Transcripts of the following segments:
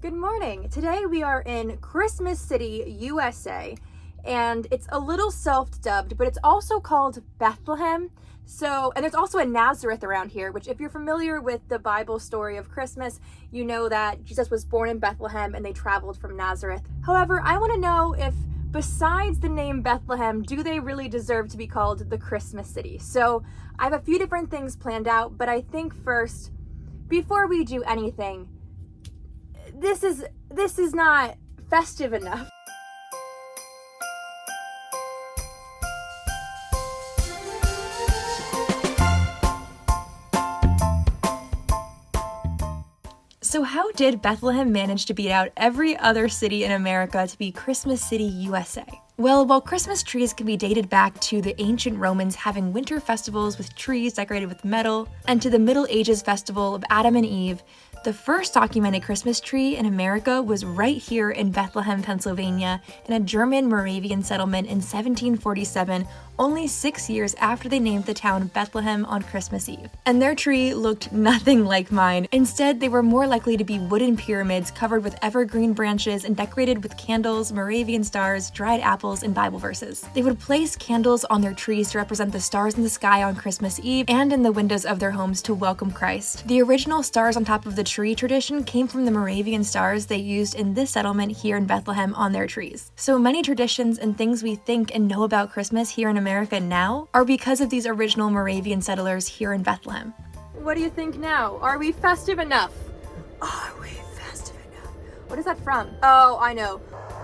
Good morning. Today we are in Christmas City, USA, and it's a little self-dubbed, but it's also called Bethlehem. And there's also a Nazareth around here, which if you're familiar with the Bible story of Christmas, you know that Jesus was born in Bethlehem and they traveled from Nazareth. However, I want to know if besides the name Bethlehem, do they really deserve to be called the Christmas City? So I have a few different things planned out, but I think first, before we do anything, this is not festive enough. So how did Bethlehem manage to beat out every other city in America to be Christmas City, USA? Well, while Christmas trees can be dated back to the ancient Romans having winter festivals with trees decorated with metal, and to the Middle Ages festival of Adam and Eve, the first documented Christmas tree in America was right here in Bethlehem, Pennsylvania, in a German Moravian settlement in 1747, only 6 years after they named the town Bethlehem on Christmas Eve. And their tree looked nothing like mine. Instead, they were more likely to be wooden pyramids covered with evergreen branches and decorated with candles, Moravian stars, dried apples, and Bible verses. They would place candles on their trees to represent the stars in the sky on Christmas Eve and in the windows of their homes to welcome Christ. The original stars on top of the tree tradition came from the Moravian stars they used in this settlement here in Bethlehem on their trees. So many traditions and things we think and know about Christmas here in America now are because of these original Moravian settlers here in Bethlehem. What do you think now? Are we festive enough? Are we festive enough? What is that from? Oh, I know.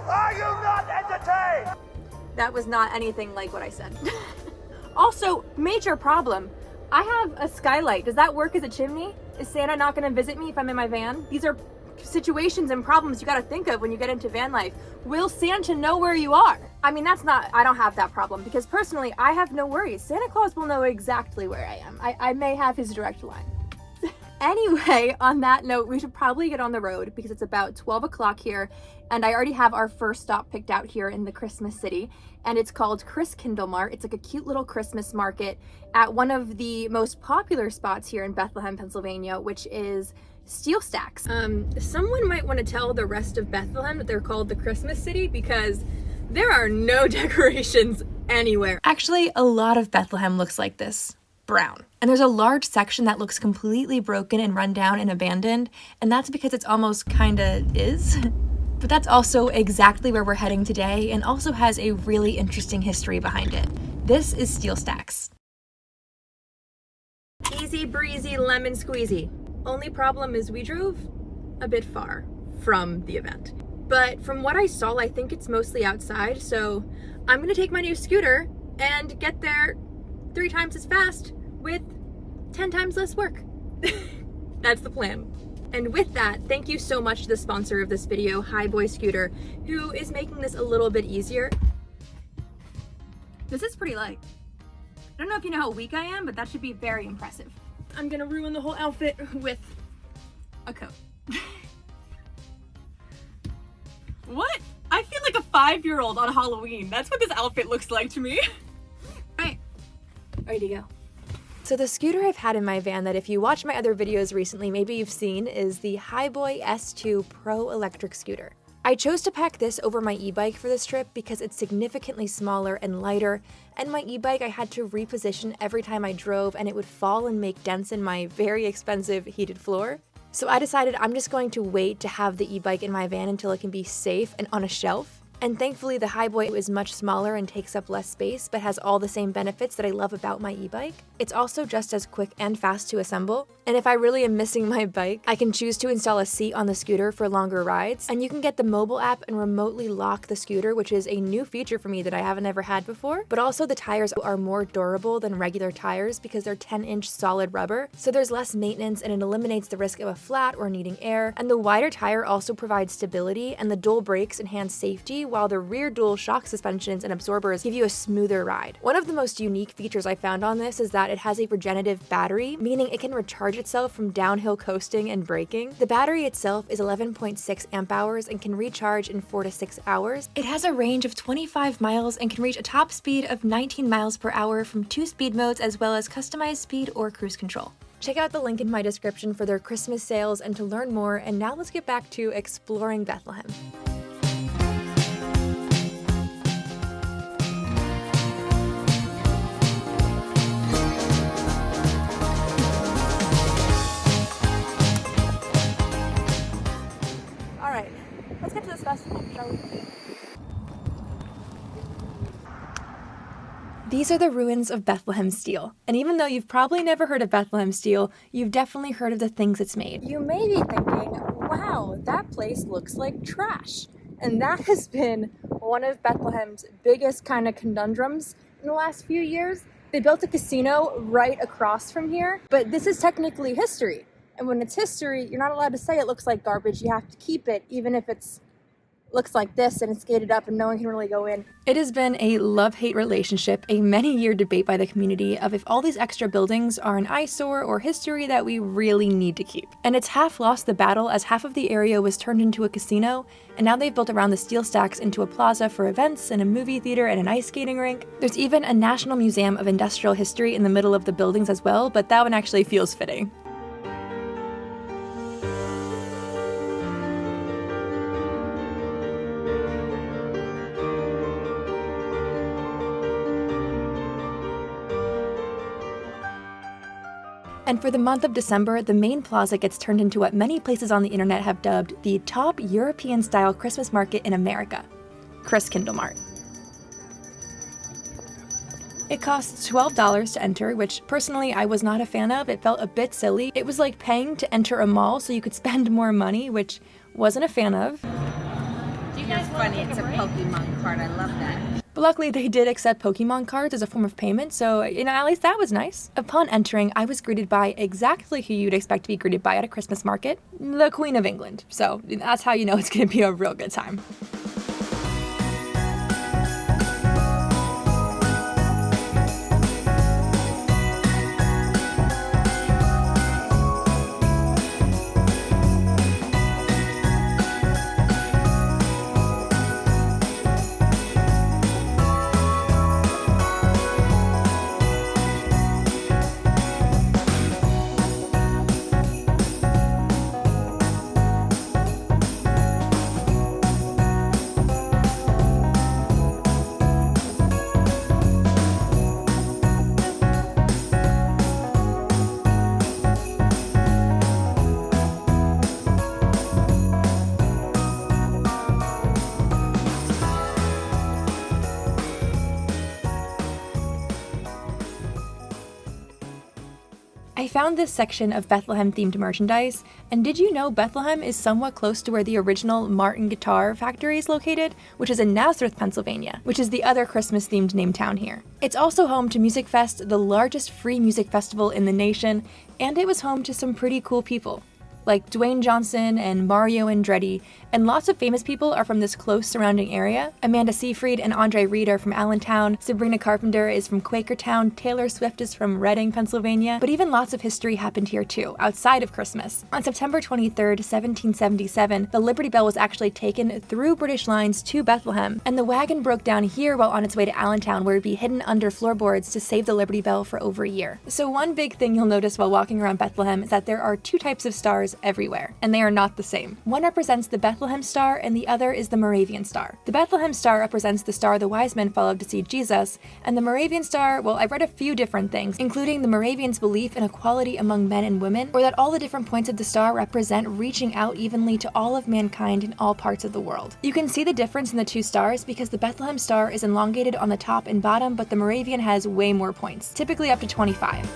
Are you not entertained? That was not anything like what I said. Also, major problem. I have a skylight. Does that work as a chimney? Is Santa not going to visit me if I'm in my van? These are situations and problems you got to think of when you get into van life. Will Santa know where you are? I mean, I don't have that problem because personally, I have no worries. Santa Claus will know exactly where I am. I may have his direct line. Anyway, on that note, we should probably get on the road because it's about 12 o'clock here and I already have our first stop picked out here in the Christmas City, and it's called Christkindl Mart. It's like a cute little Christmas market at one of the most popular spots here in Bethlehem, Pennsylvania, which is Steel Stacks. Someone might want to tell the rest of Bethlehem that they're called the Christmas City because there are no decorations anywhere. Actually, a lot of Bethlehem looks like this. Brown. And there's a large section that looks completely broken and run down and abandoned, and that's because it's almost kinda is. But that's also exactly where we're heading today and also has a really interesting history behind it. This is Steel Stacks. Easy breezy lemon squeezy. Only problem is we drove a bit far from the event. But from what I saw, I think it's mostly outside, so I'm gonna take my new scooter and get there 3 times as fast with 10 times less work. That's the plan. And with that, thank you so much to the sponsor of this video, Hiboy Scooter, who is making this a little bit easier. This is pretty light. I don't know if you know how weak I am, but that should be very impressive. I'm gonna ruin the whole outfit with a coat. What? I feel like a 5-year-old on Halloween. That's what this outfit looks like to me. Alright, ready to go. So the scooter I've had in my van that if you watch my other videos recently, maybe you've seen, is the Hiboy S2 Pro electric scooter. I chose to pack this over my e-bike for this trip because it's significantly smaller and lighter, and my e-bike I had to reposition every time I drove and it would fall and make dents in my very expensive heated floor. So I decided I'm just going to wait to have the e-bike in my van until it can be safe and on a shelf. And thankfully the Hiboy is much smaller and takes up less space, but has all the same benefits that I love about my e-bike. It's also just as quick and fast to assemble. And if I really am missing my bike, I can choose to install a seat on the scooter for longer rides. And you can get the mobile app and remotely lock the scooter, which is a new feature for me that I haven't ever had before. But also the tires are more durable than regular tires because they're 10-inch solid rubber. So there's less maintenance and it eliminates the risk of a flat or needing air. And the wider tire also provides stability, and the dual brakes enhance safety, while the rear dual shock suspensions and absorbers give you a smoother ride. One of the most unique features I found on this is that it has a regenerative battery, meaning it can recharge itself from downhill coasting and braking. The battery itself is 11.6 amp hours and can recharge in 4 to 6 hours. It has a range of 25 miles and can reach a top speed of 19 miles per hour from 2 speed modes, as well as customized speed or cruise control. Check out the link in my description for their Christmas sales and to learn more, and now let's get back to exploring Bethlehem. Alright, let's get to this festival, shall we? These are the ruins of Bethlehem Steel, and even though you've probably never heard of Bethlehem Steel, you've definitely heard of the things it's made. You may be thinking, wow, that place looks like trash. And that has been one of Bethlehem's biggest kind of conundrums in the last few years. They built a casino right across from here, but this is technically history. And when it's history, you're not allowed to say it looks like garbage. You have to keep it, even if it's looks like this and it's gated up and no one can really go in. It has been a love-hate relationship, a many-year debate by the community of if all these extra buildings are an eyesore or history that we really need to keep. And it's half lost the battle as half of the area was turned into a casino, and now they've built around the steel stacks into a plaza for events and a movie theater and an ice skating rink. There's even a National Museum of Industrial History in the middle of the buildings as well, but that one actually feels fitting. And for the month of December, the main plaza gets turned into what many places on the internet have dubbed the top European-style Christmas market in America, Christkindlmarkt. It costs $12 to enter, which personally I was not a fan of. It felt a bit silly. It was like paying to enter a mall so you could spend more money, which wasn't a fan of. It's funny, it's a Pokemon card, I love that. But luckily they did accept Pokemon cards as a form of payment, so at least that was nice. Upon entering, I was greeted by exactly who you'd expect to be greeted by at a Christmas market, the Queen of England. So that's how you know it's gonna be a real good time. I found this section of Bethlehem-themed merchandise, and did you know Bethlehem is somewhat close to where the original Martin Guitar factory is located, which is in Nazareth, Pennsylvania, which is the other Christmas-themed named town here. It's also home to Music Fest, the largest free music festival in the nation, and it was home to some pretty cool people, like Dwayne Johnson and Mario Andretti, and lots of famous people are from this close surrounding area. Amanda Seyfried and Andre Reed are from Allentown, Sabrina Carpenter is from Quakertown, Taylor Swift is from Reading, Pennsylvania, but even lots of history happened here too, outside of Christmas. On September 23rd, 1777, the Liberty Bell was actually taken through British lines to Bethlehem, and the wagon broke down here while on its way to Allentown, where it would be hidden under floorboards to save the Liberty Bell for over a year. So one big thing you'll notice while walking around Bethlehem is that there are two types of stars everywhere, and they are not the same. One represents the Bethlehem Star, and the other is the Moravian Star. The Bethlehem Star represents the star the wise men followed to see Jesus, and the Moravian Star, well, I've read a few different things, including the Moravians' belief in equality among men and women, or that all the different points of the star represent reaching out evenly to all of mankind in all parts of the world. You can see the difference in the two stars because the Bethlehem Star is elongated on the top and bottom, but the Moravian has way more points, typically up to 25.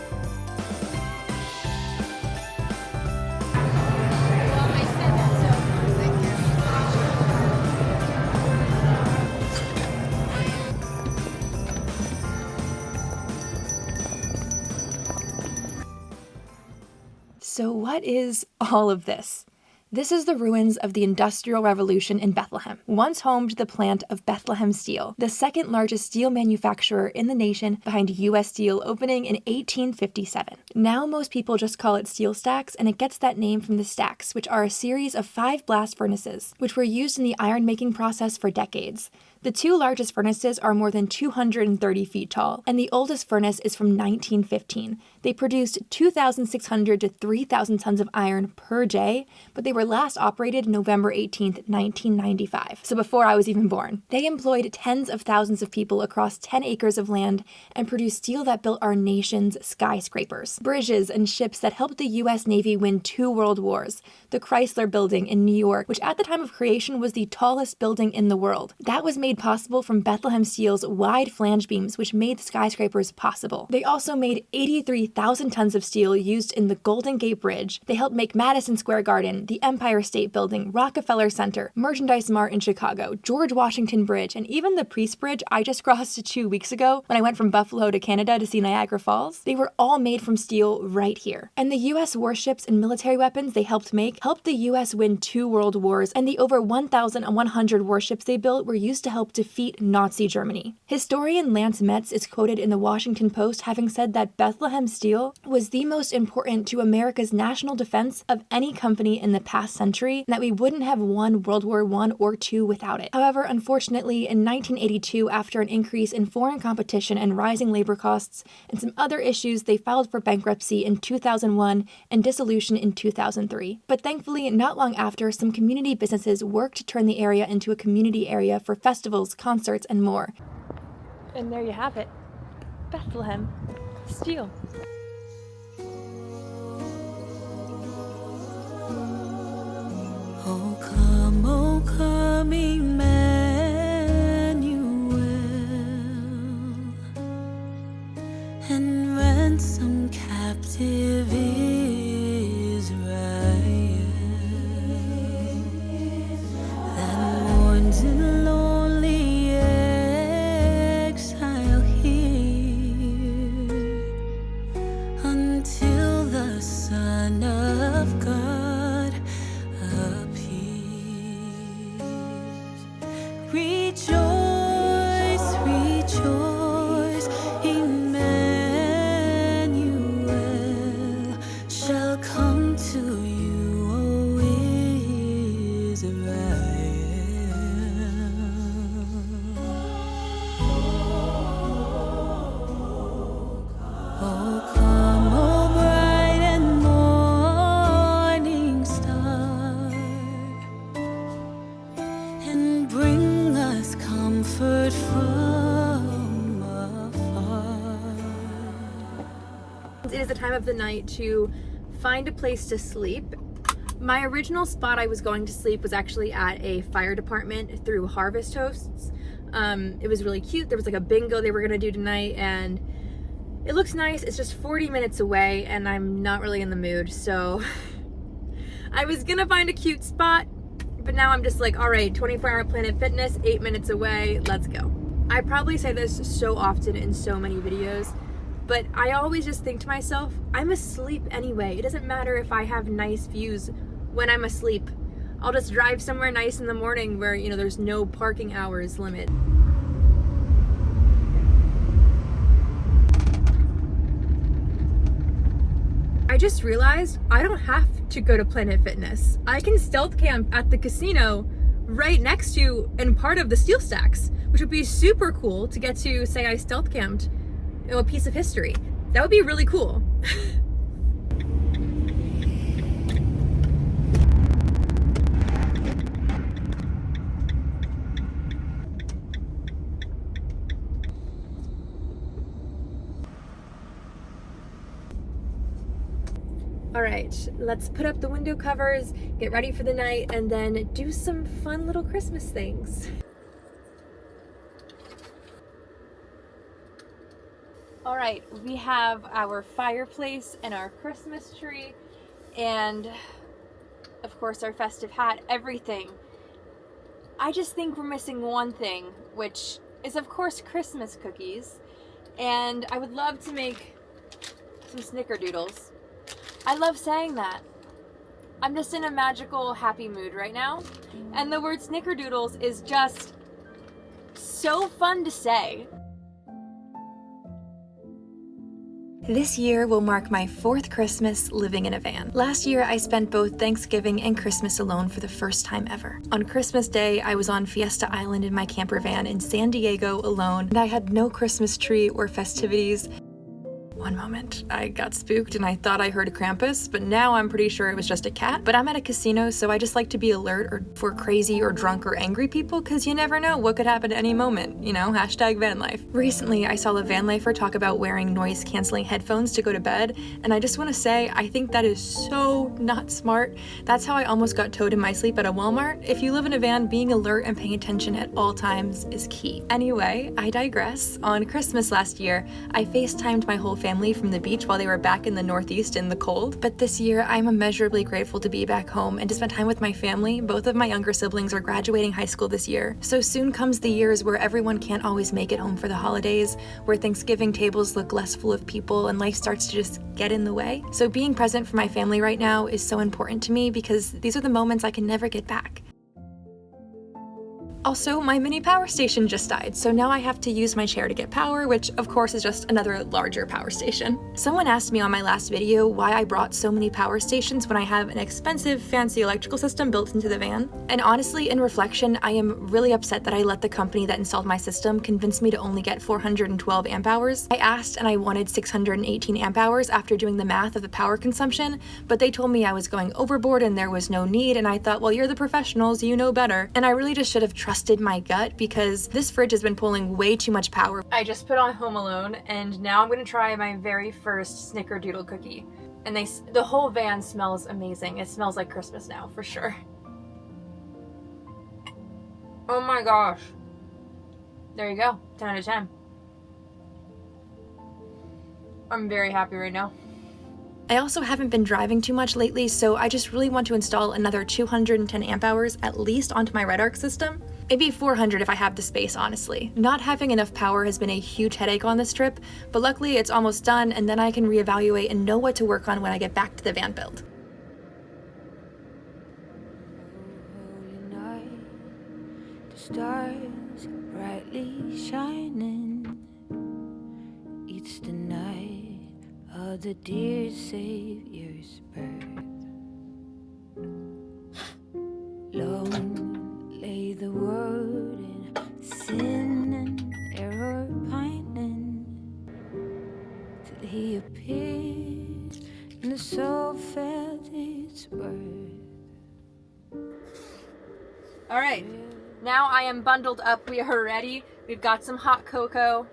So what is all of this? This is the ruins of the Industrial Revolution in Bethlehem, once home to the plant of Bethlehem Steel, the second largest steel manufacturer in the nation behind U.S. Steel, opening in 1857. Now most people just call it steel stacks, and it gets that name from the stacks, which are a series of 5 blast furnaces, which were used in the iron-making process for decades. The two largest furnaces are more than 230 feet tall, and the oldest furnace is from 1915. They produced 2,600 to 3,000 tons of iron per day, but they were last operated November 18th, 1995, so before I was even born. They employed tens of thousands of people across 10 acres of land and produced steel that built our nation's skyscrapers, bridges, and ships that helped the U.S. Navy win 2 world wars. The Chrysler Building in New York, which at the time of creation was the tallest building in the world. That was made possible from Bethlehem Steel's wide flange beams, which made the skyscrapers possible. They also made 83,000 tons of steel used in the Golden Gate Bridge. They helped make Madison Square Garden, the Empire State Building, Rockefeller Center, Merchandise Mart in Chicago, George Washington Bridge, and even the Priest Bridge I just crossed 2 weeks ago when I went from Buffalo to Canada to see Niagara Falls. They were all made from steel right here. And the U.S. warships and military weapons they helped make helped the U.S. win 2 world wars, and the over 1,100 warships they built were used to help defeat Nazi Germany. Historian Lance Metz is quoted in the Washington Post having said that Bethlehem Steel was the most important to America's national defense of any company in the past century, and that we wouldn't have won World War I or II without it. However, unfortunately, in 1982, after an increase in foreign competition and rising labor costs and some other issues, they filed for bankruptcy in 2001 and dissolution in 2003. But thankfully, not long after, some community businesses worked to turn the area into a community area for festivals, concerts, and more. And there you have it. Bethlehem Steel. Oh come, Emmanuel, and ransom captive Israel that mourns in lonely exile here until the Son of God appears. Rejoice, rejoice, Emmanuel shall come to you, O Israel. Oh, come, O bright and morning star, and bring us comfort from afar. It is the time of the night to find a place to sleep. My original spot I was going to sleep was actually at a fire department through Harvest Hosts. It was really cute. There was like a bingo they were gonna do tonight, and it looks nice. It's just 40 minutes away, and I'm not really in the mood, so I was gonna find a cute spot, but now I'm just like, all right, 24-hour Planet Fitness, 8 minutes away, let's go. I probably say this so often in so many videos, but I always just think to myself, I'm asleep anyway. It doesn't matter if I have nice views when I'm asleep. I'll just drive somewhere nice in the morning where, you know, there's no parking hours limit. I just realized I don't have to go to Planet Fitness. I can stealth camp at the casino right next to and part of the steel stacks, which would be super cool to get to say I stealth camped, you know, a piece of history. That would be really cool. All right, let's put up the window covers, get ready for the night, and then do some fun little Christmas things. All right, we have our fireplace and our Christmas tree, and of course our festive hat, everything. I just think we're missing one thing, which is of course Christmas cookies, and I would love to make some snickerdoodles. I love saying that. I'm just in a magical, happy mood right now. And the word snickerdoodles is just so fun to say. This year will mark my 4th Christmas living in a van. Last year, I spent both Thanksgiving and Christmas alone for the first time ever. On Christmas Day, I was on Fiesta Island in my camper van in San Diego alone, and I had no Christmas tree or festivities. One moment, I got spooked and I thought I heard Krampus, but now I'm pretty sure it was just a cat. But I'm at a casino, so I just like to be alert for crazy or drunk or angry people, because you never know what could happen at any moment, you know, #VanLife. Recently, I saw a VanLifer talk about wearing noise-canceling headphones to go to bed, and I just want to say, I think that is so not smart. That's how I almost got towed in my sleep at a Walmart. If you live in a van, being alert and paying attention at all times is key. Anyway, I digress. On Christmas last year, I FaceTimed my whole family from the beach while they were back in the Northeast in the cold. But this year, I'm immeasurably grateful to be back home and to spend time with my family. Both of my younger siblings are graduating high school this year. So soon comes the years where everyone can't always make it home for the holidays, where Thanksgiving tables look less full of people and life starts to just get in the way. So being present for my family right now is so important to me because these are the moments I can never get back. Also, my mini power station just died, so now I have to use my chair to get power, which of course is just another larger power station. Someone asked me on my last video why I brought so many power stations when I have an expensive, fancy electrical system built into the van. And honestly, in reflection, I am really upset that I let the company that installed my system convince me to only get 412 amp hours. I asked and I wanted 618 amp hours after doing the math of the power consumption, but they told me I was going overboard and there was no need, and I thought, well, you're the professionals, you know better. And I really just should have trusted my gut because this fridge has been pulling way too much power. I just put on Home Alone and now I'm gonna try my very first snickerdoodle cookie. And the whole van smells amazing. It smells like Christmas now, for sure. Oh my gosh. There you go, 10 out of 10. I'm very happy right now. I also haven't been driving too much lately, so I just really want to install another 210 amp hours at least onto my Red Arc system. Maybe 400 if I have the space, honestly. Not having enough power has been a huge headache on this trip, but luckily it's almost done and then I can reevaluate and know what to work on when I get back to the van build. Holy night, the stars brightly shining. It's the night of the dear Savior's birth. Long lay the world in sin and error pining, till he appeared and the soul felt its worth. All right, now I am bundled up. We are ready. We've got some hot cocoa.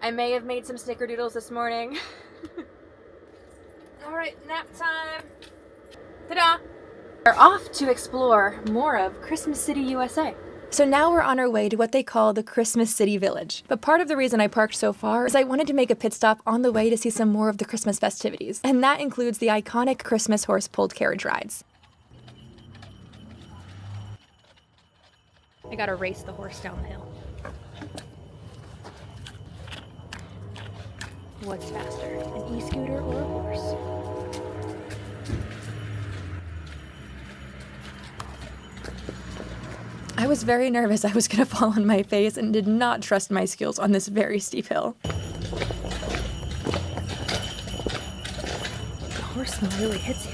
I may have made some snickerdoodles this morning. All right, nap time. Ta-da! We're off to explore more of Christmas City, USA. So now we're on our way to what they call the Christmas City Village. But part of the reason I parked so far is I wanted to make a pit stop on the way to see some more of the Christmas festivities. And that includes the iconic Christmas horse-pulled carriage rides. I gotta race the horse down the hill. What's faster, an e-scooter or a horse? I was very nervous I was gonna fall on my face and did not trust my skills on this very steep hill. The horse smell really hits you.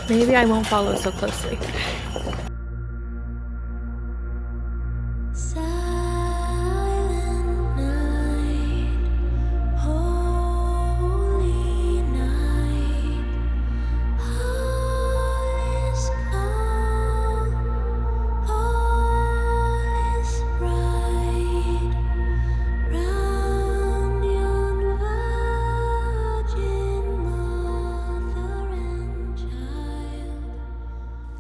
Maybe I won't follow so closely.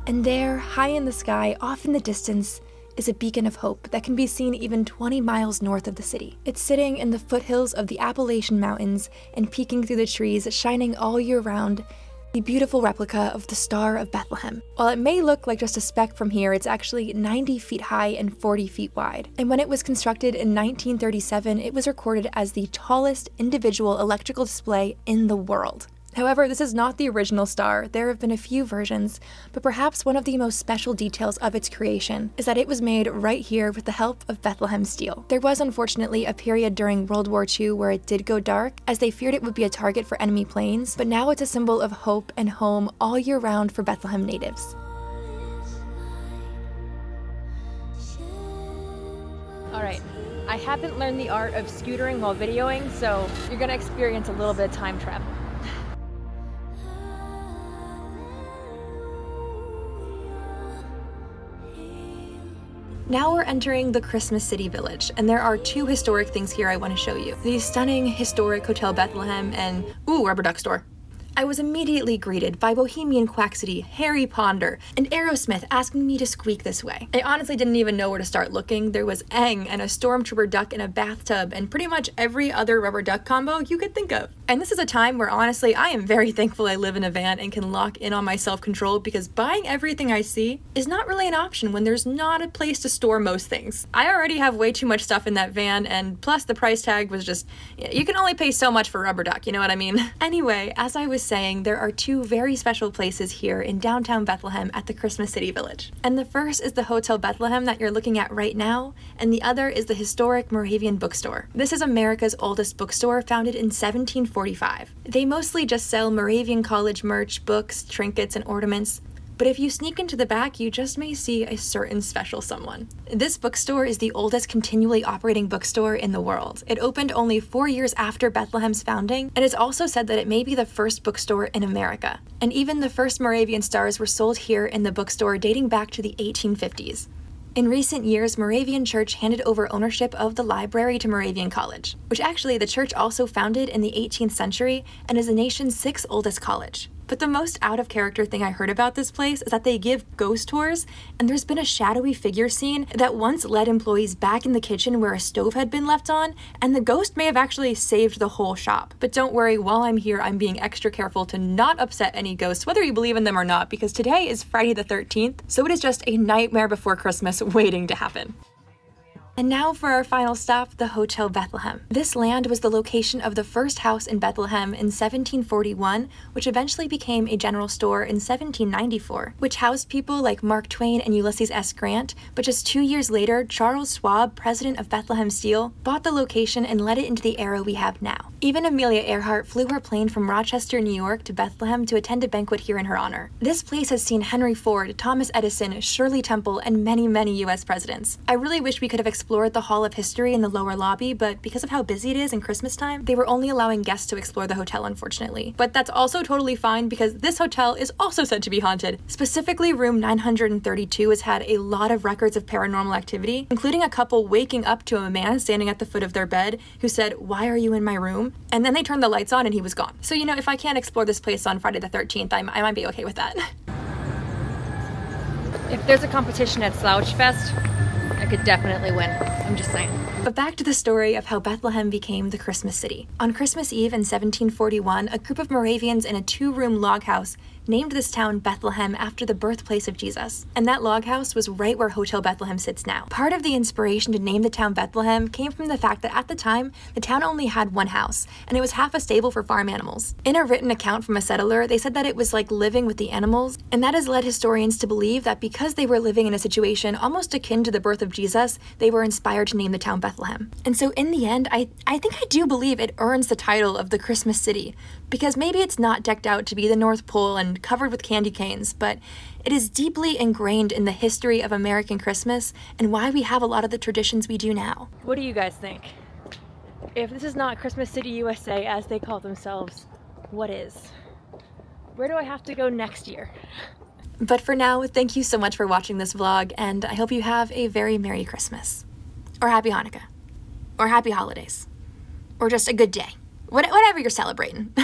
And there, high in the sky, off in the distance, is a beacon of hope that can be seen even 20 miles north of the city. It's sitting in the foothills of the Appalachian Mountains and peeking through the trees, shining all year round, the beautiful replica of the Star of Bethlehem. While it may look like just a speck from here, it's actually 90 feet high and 40 feet wide. And when it was constructed in 1937, it was recorded as the tallest individual electrical display in the world. However, this is not the original star. There have been a few versions, but perhaps one of the most special details of its creation is that it was made right here with the help of Bethlehem Steel. There was unfortunately a period during World War II where it did go dark, as they feared it would be a target for enemy planes, but now it's a symbol of hope and home all year round for Bethlehem natives. Alright, I haven't learned the art of scootering while videoing, so you're gonna experience a little bit of time travel. Now we're entering the Christmas City Village, and there are two historic things here I want to show you. The stunning historic Hotel Bethlehem and, rubber duck store. I was immediately greeted by Bohemian Quaxity, Harry Ponder, and Aerosmith asking me to squeak this way. I honestly didn't even know where to start looking. There was Aang and a stormtrooper duck in a bathtub and pretty much every other rubber duck combo you could think of. And this is a time where honestly I am very thankful I live in a van and can lock in on my self-control, because buying everything I see is not really an option when there's not a place to store most things. I already have way too much stuff in that van, and plus the price tag was just, you can only pay so much for rubber duck, you know what I mean? Anyway, as I was saying, there are two very special places here in downtown Bethlehem at the Christmas City Village. And the first is the Hotel Bethlehem that you're looking at right now, and the other is the historic Moravian bookstore. This is America's oldest bookstore, founded in 1745. They mostly just sell Moravian college merch, books, trinkets, and ornaments. But if you sneak into the back, you just may see a certain special someone. This bookstore is the oldest continually operating bookstore in the world. It opened only 4 years after Bethlehem's founding, and it's also said that it may be the first bookstore in America. And even the first Moravian stars were sold here in the bookstore dating back to the 1850s. In recent years, Moravian Church handed over ownership of the library to Moravian College, which actually the church also founded in the 18th century and is the nation's 6th oldest college. But the most out-of-character thing I heard about this place is that they give ghost tours, and there's been a shadowy figure seen that once led employees back in the kitchen where a stove had been left on, and the ghost may have actually saved the whole shop. But don't worry, while I'm here, I'm being extra careful to not upset any ghosts, whether you believe in them or not, because today is Friday the 13th, so it is just a nightmare before Christmas waiting to happen. And now for our final stop, the Hotel Bethlehem. This land was the location of the first house in Bethlehem in 1741, which eventually became a general store in 1794, which housed people like Mark Twain and Ulysses S. Grant, but just 2 years later, Charles Schwab, president of Bethlehem Steel, bought the location and led it into the era we have now. Even Amelia Earhart flew her plane from Rochester, New York to Bethlehem to attend a banquet here in her honor. This place has seen Henry Ford, Thomas Edison, Shirley Temple, and many US presidents. I really wish we could have explored the Hall of History in the lower lobby, but because of how busy it is in Christmas time, they were only allowing guests to explore the hotel, unfortunately. But that's also totally fine, because this hotel is also said to be haunted. Specifically, room 932 has had a lot of records of paranormal activity, including a couple waking up to a man standing at the foot of their bed who said, "Why are you in my room?" And then they turned the lights on and he was gone. So, you know, if I can't explore this place on Friday the 13th, I might be okay with that. If there's a competition at Slouch Fest, I could definitely win. I'm just saying. But back to the story of how Bethlehem became the Christmas city. On Christmas Eve in 1741, a group of Moravians in a 2-room log house named this town Bethlehem after the birthplace of Jesus. And that log house was right where Hotel Bethlehem sits now. Part of the inspiration to name the town Bethlehem came from the fact that at the time, the town only had one house, and it was half a stable for farm animals. In a written account from a settler, they said that it was like living with the animals, and that has led historians to believe that because they were living in a situation almost akin to the birth of Jesus, they were inspired to name the town Bethlehem. And so in the end, I think I do believe it earns the title of the Christmas city, because maybe it's not decked out to be the North Pole and covered with candy canes, but it is deeply ingrained in the history of American Christmas and why we have a lot of the traditions we do now. What do you guys think? If this is not Christmas City, USA, as they call themselves, what is? Where do I have to go next year? But for now, thank you so much for watching this vlog, and I hope you have a very Merry Christmas. Or Happy Hanukkah. Or Happy Holidays. Or just a good day. Whatever you're celebrating.